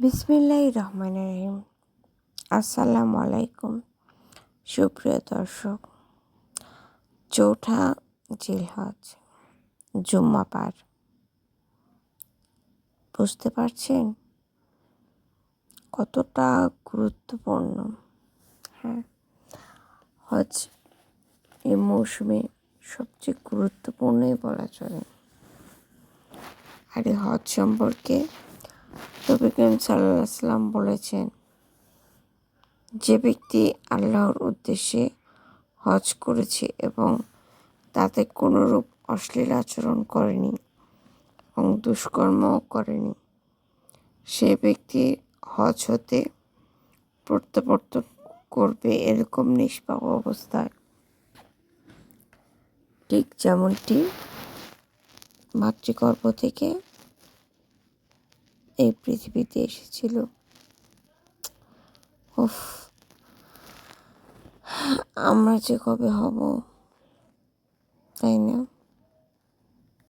বিসমিল্লাহির রহমানির রহিম। আসসালামু আলাইকুম সুপ্রিয় দর্শক। চৌঠা জিলহজ, জুম্মা পার। বুঝতে পারছেন কতটা গুরুত্বপূর্ণ? হ্যাঁ, হজ এই মৌসুমে সবচেয়ে গুরুত্বপূর্ণই বলা চলে। আর এই হজ সম্পর্কে নবী করিম সাল্লাল্লাহু আলাইহি ওয়াসাল্লাম বলেছেন, যে ব্যক্তি আল্লাহর উদ্দেশ্যে হজ করেছে এবং তাতে কোনোরূপ অশ্লীল আচরণ করেনি এবং দুষ্কর্মও করেনি, সে ব্যক্তি হজ হতে প্রত্যাবর্তন করবে এরকম নিষ্পাপ অবস্থায়, ঠিক যেমনটি মাতৃগর্ভ থেকে এই পৃথিবীতে এসেছিল। উফ, আমরা যে কবে হব, তাই না?